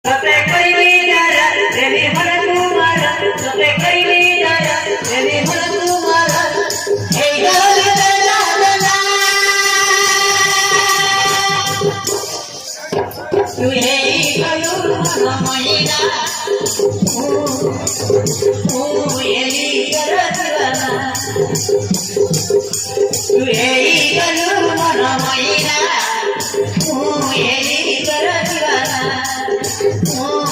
सते कैली जरा तेरी मन तुम्हारा सते कैली जरा तेरी मन तुम्हारा हे गल दला दला तू हे गलू मैना ओ येली करदला तू हे गलू मैना ओ येली करदला Oh